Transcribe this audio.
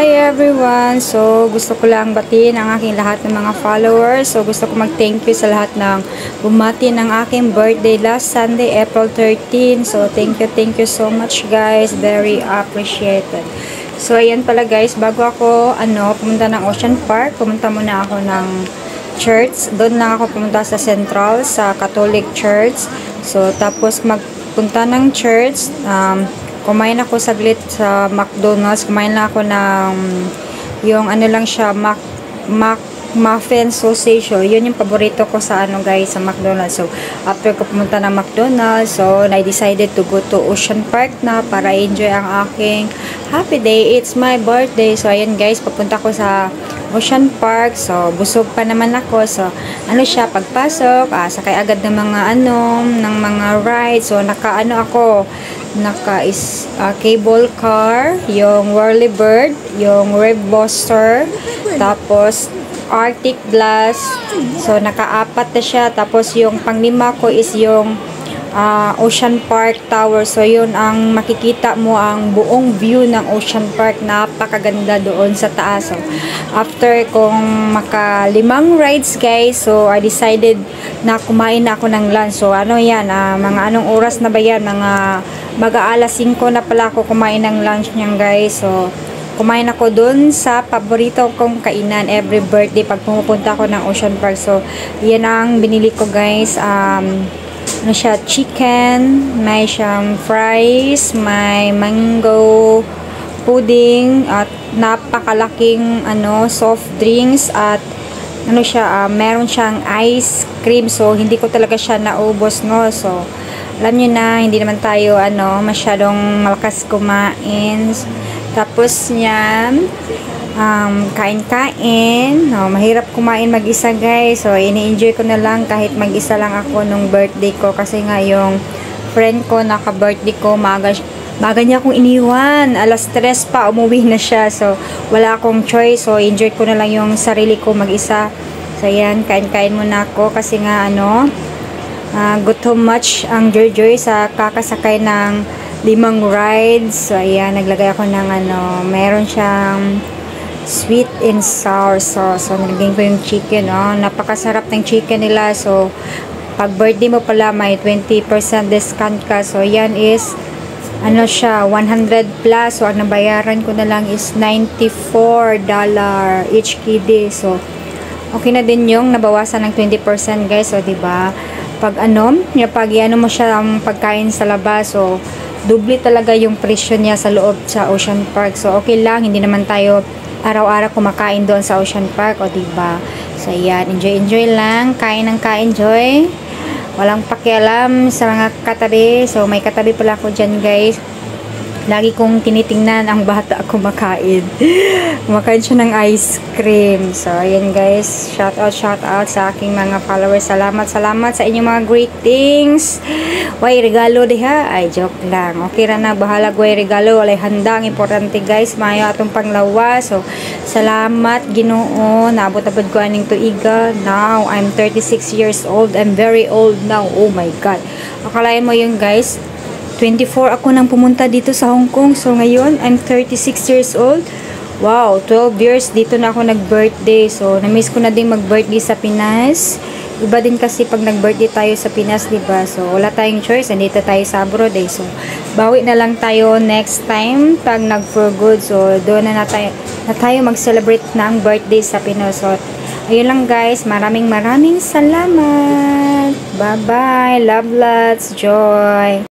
Hi everyone! So, gusto ko lang batiin ang aking lahat ng mga followers. So, gusto ko mag-thank you sa lahat ng bumati ng aking birthday last Sunday, April 13. So, thank you so much guys. Very appreciated. So, ayan pala guys, bago ako pumunta ng Ocean Park, pumunta muna ako ng church. Doon lang ako pumunta sa Central, sa Catholic Church. So, tapos magpunta ng church, kumain ako saglit sa McDonald's. Kumain lang ako ng yung lang siya, muffin sausage. So, yun yung paborito ko sa guys, sa McDonald's. So, after ko pumunta ng McDonald's, so, I decided to go to Ocean Park na para enjoy ang aking happy day. It's my birthday. So, ayan guys, papunta ko sa Ocean Park. So, busog pa naman ako. So, siya, pagpasok, sakay agad ng mga ng mga rides. So, naka cable car, yung Whirlybird, yung Ribbuster, tapos Arctic Blast. So, naka-apat na siya. Tapos, yung panglima ko is yung Ocean Park Tower. So, yun ang makikita mo, ang buong view ng Ocean Park. Napakaganda doon sa taas. So, after kong maka-5 rides guys, so I decided na kumain na ako ng lunch. So, yan, mga anong oras na ba yan? Mga mag-aalas 5 na pala ako kumain ng lunch niyan guys. So, kumain ako dun sa paborito kong kainan every birthday pag pumupunta ako ng Ocean Park. So, yan ang binili ko guys. Siya, chicken, may siyang fries, may mango pudding, at napakalaking soft drinks, at siya, meron siyang ice cream. So, hindi ko talaga siya naubos, no. So, alam niyo na, hindi naman tayo masyadong malakas kumain. Tapos niyan, kain-kain. Mahirap kumain mag-isa guys. So, ini-enjoy ko na lang kahit mag-isa lang ako nung birthday ko. Kasi nga yung friend ko, naka-birthday ko, maaga niya akong iniwan. Alas 3 pa, umuwi na siya. So, wala akong choice. So, enjoy ko na lang yung sarili ko mag-isa. So, yan, kain-kain muna ako. Kasi nga, gutom much ang Joy sa kakasakay ng 5 rides. So, ayan, naglagay ako ng meron siyang sweet and sour sauce. So, nilagyan ko yung chicken, napakasarap ng chicken nila. So, pag birthday mo pala, may 20% discount ka. So, yan is, siya, 100 plus. So, ang nabayaran ko na lang is $94 each kiddy. So, okay na din yung nabawasan ng 20% guys. So, diba? Pag pag mo siya ang pagkain sa labas, so, doble talaga yung presyo niya sa loob sa Ocean Park. So, okay lang. Hindi naman tayo araw-araw kumakain doon sa Ocean Park, o diba? So, yan. Enjoy lang. Kain ng kain, Joy. Walang pakialam sa mga katabi. So, may katabi pala ako dyan, guys. Lagi kong tinitingnan ang bata kumakain. Kumakain siya ng ice cream. So, ayan guys. Shout out sa aking mga followers. Salamat sa inyong mga greetings. Way regalo diha. Ay, joke lang. Okay ra na. Bahala way regalo. Walay handang. Importante guys. Mayo atong panglawas. So, salamat Ginoo. Naabot-abot ko aning tuiga. Now, I'm 36 years old. I'm very old now. Oh my God. Akalain mo yun guys. 24 ako nang pumunta dito sa Hong Kong. So, ngayon, I'm 36 years old. Wow, 12 years dito na ako nag-birthday. So, na-miss ko na din mag-birthday sa Pinas. Iba din kasi pag nag-birthday tayo sa Pinas, diba? So, wala tayong choice. Nandito tayo sa abroad eh. So, bawi na lang tayo next time pag nag-for good. So, doon na tayo mag-celebrate ng birthday sa Pinas. So, ayun lang guys. Maraming salamat. Bye-bye. Love lots. Joy.